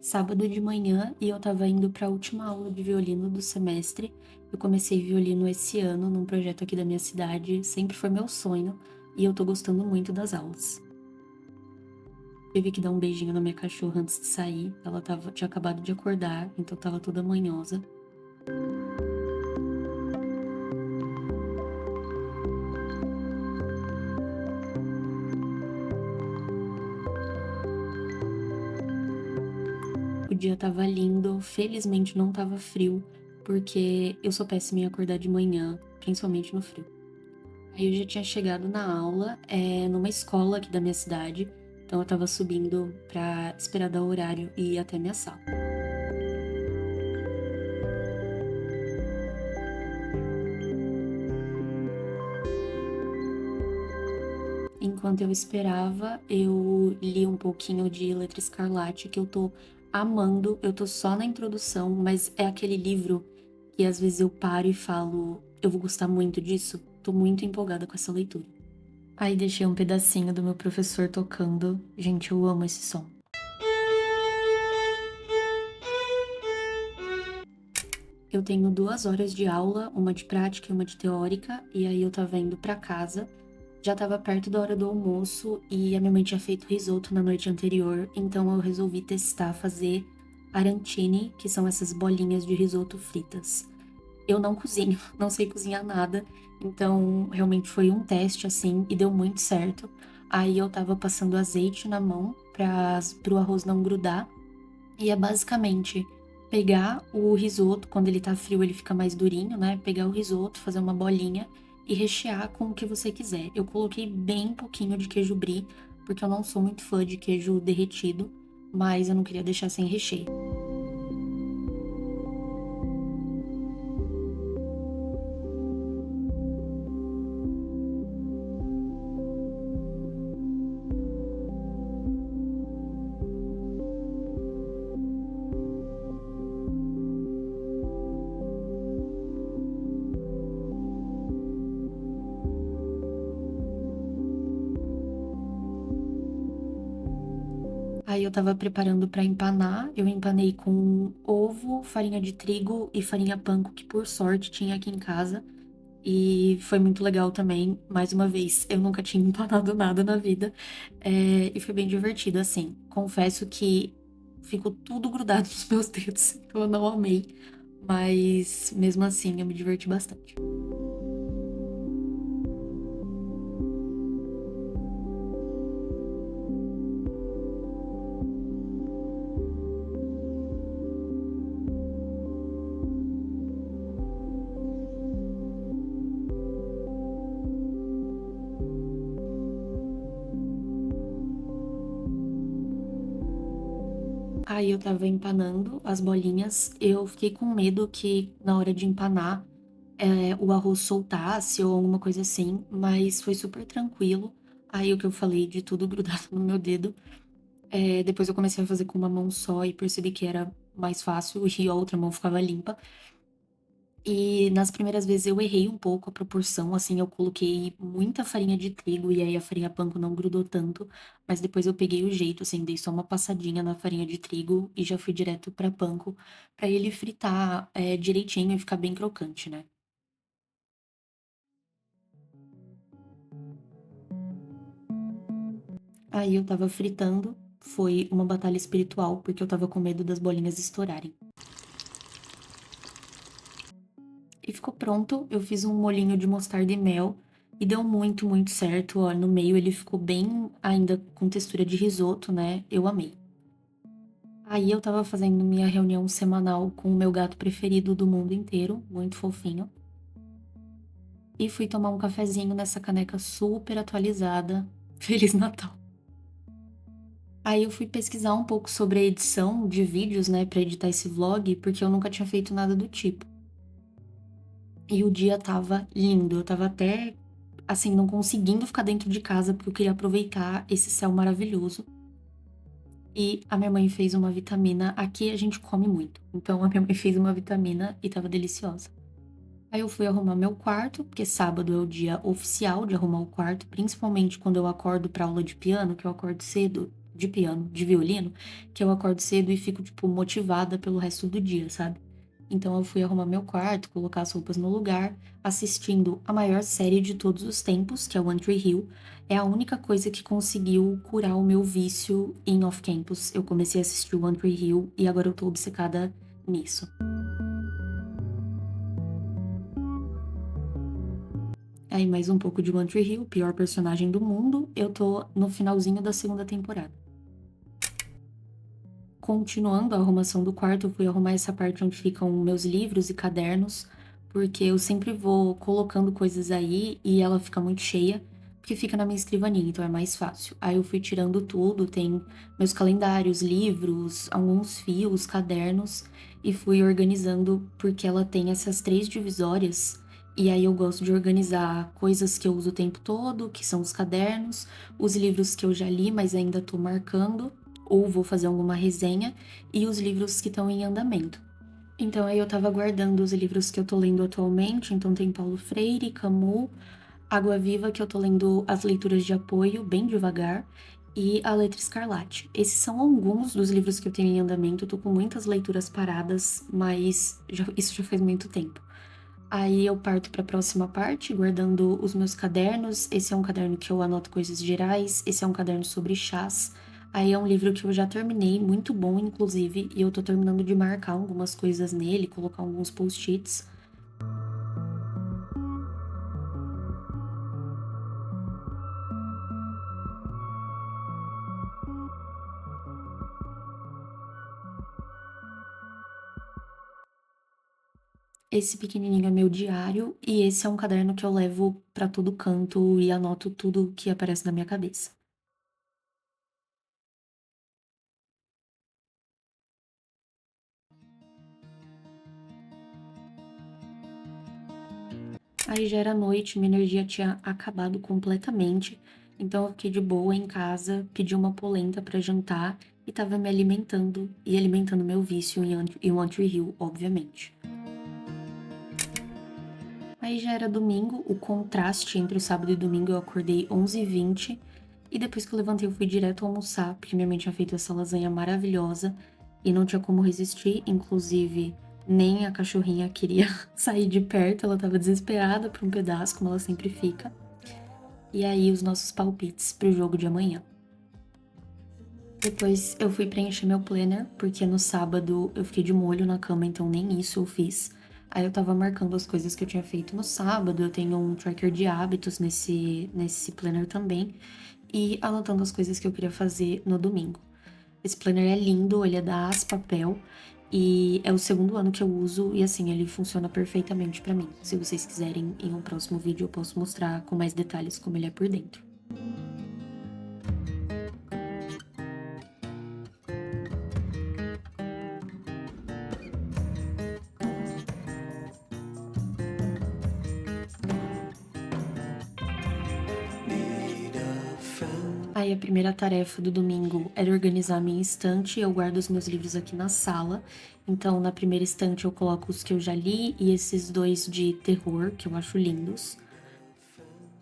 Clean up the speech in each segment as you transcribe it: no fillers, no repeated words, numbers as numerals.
Sábado de manhã e eu estava indo para a última aula de violino do semestre. Eu comecei violino esse ano num projeto aqui da minha cidade, sempre foi meu sonho e eu tô gostando muito das aulas. Tive que dar um beijinho na minha cachorra antes de sair, ela tinha acabado de acordar, então estava toda manhosa. O dia estava lindo, felizmente não estava frio, porque eu sou péssima em acordar de manhã, principalmente no frio. Aí eu já tinha chegado na aula, numa escola aqui da minha cidade, então eu estava subindo pra esperar dar o horário e ir até minha sala. Enquanto eu esperava, eu li um pouquinho de Letra Escarlate, que eu tô amando. Eu tô só na introdução, mas é aquele livro que às vezes eu paro e falo, eu vou gostar muito disso. Tô muito empolgada com essa leitura. Aí deixei um pedacinho do meu professor tocando. Gente, eu amo esse som. Eu tenho 2 horas de aula, uma de prática e uma de teórica, e aí eu tava indo pra casa. Já tava perto da hora do almoço e a minha mãe tinha feito risoto na noite anterior, então eu resolvi testar fazer arancine, que são essas bolinhas de risoto fritas. Eu não cozinho, não sei cozinhar nada, então realmente foi um teste assim e deu muito certo. Aí eu tava passando azeite na mão pro arroz não grudar, e é basicamente pegar o risoto, quando ele tá frio ele fica mais durinho, né? Pegar o risoto, fazer uma bolinha e rechear com o que você quiser. Eu coloquei bem pouquinho de queijo brie, porque eu não sou muito fã de queijo derretido, mas eu não queria deixar sem recheio. Aí eu estava preparando para empanar, eu empanei com ovo, farinha de trigo e farinha panko, que por sorte tinha aqui em casa. E foi muito legal também, mais uma vez, eu nunca tinha empanado nada na vida, e foi bem divertido, assim. Confesso que ficou tudo grudado nos meus dedos, então eu não amei, mas mesmo assim eu me diverti bastante. Aí eu estava empanando as bolinhas, eu fiquei com medo que na hora de empanar, o arroz soltasse ou alguma coisa assim, mas foi super tranquilo. Aí o que eu falei de tudo grudado no meu dedo, depois eu comecei a fazer com uma mão só e percebi que era mais fácil e a outra mão ficava limpa. E nas primeiras vezes eu errei um pouco a proporção, assim, eu coloquei muita farinha de trigo e aí a farinha panko não grudou tanto, mas depois eu peguei o jeito, assim, dei só uma passadinha na farinha de trigo e já fui direto pra panko, pra ele fritar, direitinho e ficar bem crocante, né. Aí eu estava fritando, foi uma batalha espiritual, porque eu estava com medo das bolinhas estourarem. E ficou pronto, eu fiz um molhinho de mostarda e mel e deu muito, muito certo, ó, no meio ele ficou bem ainda com textura de risoto, né, eu amei. Aí eu estava fazendo minha reunião semanal com o meu gato preferido do mundo inteiro, muito fofinho, e fui tomar um cafezinho nessa caneca super atualizada. Feliz Natal! Aí eu fui pesquisar um pouco sobre a edição de vídeos, né, pra editar esse vlog, porque eu nunca tinha feito nada do tipo. E o dia estava lindo, eu estava até, assim, não conseguindo ficar dentro de casa, porque eu queria aproveitar esse céu maravilhoso. E a minha mãe fez uma vitamina, aqui a gente come muito, então a minha mãe fez uma vitamina e estava deliciosa. Aí eu fui arrumar meu quarto, porque sábado é o dia oficial de arrumar o quarto, principalmente quando eu acordo pra aula de piano, que eu acordo cedo. de piano, de violino, que eu acordo cedo e fico, tipo, motivada pelo resto do dia, sabe? Então eu fui arrumar meu quarto, colocar as roupas no lugar, assistindo a maior série de todos os tempos, que é One Tree Hill. É a única coisa que conseguiu curar o meu vício em off-campus. Eu comecei a assistir One Tree Hill e agora eu tô obcecada nisso. Aí mais um pouco de One Tree Hill, pior personagem do mundo. Eu tô no finalzinho da segunda temporada. Continuando a arrumação do quarto, eu fui arrumar essa parte onde ficam meus livros e cadernos, porque eu sempre vou colocando coisas aí e ela fica muito cheia, porque fica na minha escrivaninha, então é mais fácil. Aí eu fui tirando tudo, tem meus calendários, livros, alguns fios, cadernos, e fui organizando porque ela tem essas 3 divisórias. E aí eu gosto de organizar coisas que eu uso o tempo todo, que são os cadernos, os livros que eu já li, mas ainda tô marcando ou vou fazer alguma resenha, e os livros que estão em andamento. Então aí eu tava guardando os livros que eu tô lendo atualmente, então tem Paulo Freire, Camus, Água Viva, que eu tô lendo as leituras de apoio bem devagar, e A Letra Escarlate. Esses são alguns dos livros que eu tenho em andamento, eu tô com muitas leituras paradas, mas isso já faz muito tempo. Aí eu parto para a próxima parte, guardando os meus cadernos. Esse é um caderno que eu anoto coisas gerais, esse é um caderno sobre chás. Aí é um livro que eu já terminei, muito bom, inclusive, e eu tô terminando de marcar algumas coisas nele, colocar alguns post-its. Esse pequenininho é meu diário e esse é um caderno que eu levo para todo canto e anoto tudo que aparece na minha cabeça. Aí já era noite, minha energia tinha acabado completamente, então eu fiquei de boa em casa, pedi uma polenta pra jantar e tava me alimentando e alimentando meu vício em One Tree Hill, obviamente. Aí já era domingo, o contraste entre o sábado e domingo eu acordei 11h20 e depois que eu levantei eu fui direto almoçar, porque minha mãe tinha feito essa lasanha maravilhosa e não tinha como resistir, inclusive nem a cachorrinha queria sair de perto, ela tava desesperada por um pedaço, como ela sempre fica. E aí os nossos palpites pro jogo de amanhã. Depois eu fui preencher meu planner, porque no sábado eu fiquei de molho na cama, então nem isso eu fiz. Aí eu tava marcando as coisas que eu tinha feito no sábado, eu tenho um tracker de hábitos nesse planner também, e anotando as coisas que eu queria fazer no domingo. Esse planner é lindo, ele é da As Papel, e é o segundo ano que eu uso, e assim, ele funciona perfeitamente pra mim. Se vocês quiserem, em um próximo vídeo eu posso mostrar com mais detalhes como ele é por dentro. Aí a primeira tarefa do domingo era organizar a minha estante. Eu guardo os meus livros aqui na sala. Então, na primeira estante eu coloco os que eu já li e esses dois de terror, que eu acho lindos.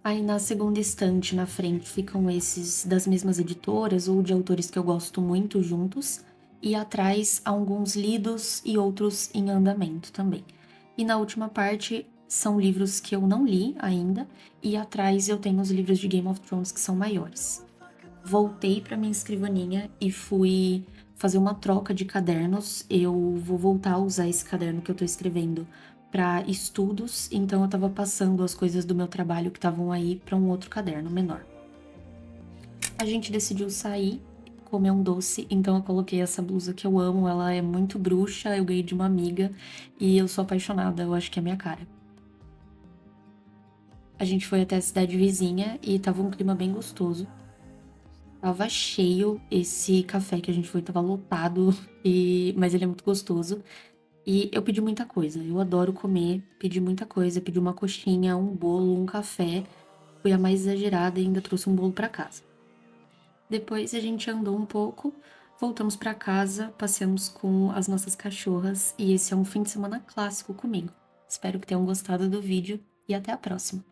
Aí na segunda estante, na frente, ficam esses das mesmas editoras ou de autores que eu gosto muito juntos. E atrás, alguns lidos e outros em andamento também. E na última parte, são livros que eu não li ainda. E atrás eu tenho os livros de Game of Thrones que são maiores. Voltei para minha escrivaninha e fui fazer uma troca de cadernos. Eu vou voltar a usar esse caderno que eu tô escrevendo para estudos, então eu tava passando as coisas do meu trabalho que estavam aí para um outro caderno menor. A gente decidiu sair, comer um doce, então eu coloquei essa blusa que eu amo, ela é muito bruxa, eu ganhei de uma amiga e eu sou apaixonada, eu acho que é minha cara. A gente foi até a cidade vizinha e tava um clima bem gostoso. Tava cheio esse café que a gente foi, tava lotado, mas ele é muito gostoso. E eu pedi muita coisa, eu adoro comer, pedi muita coisa, pedi uma coxinha, um bolo, um café. Fui a mais exagerada e ainda trouxe um bolo pra casa. Depois a gente andou um pouco, voltamos pra casa, passeamos com as nossas cachorras e esse é um fim de semana clássico comigo. Espero que tenham gostado do vídeo e até a próxima.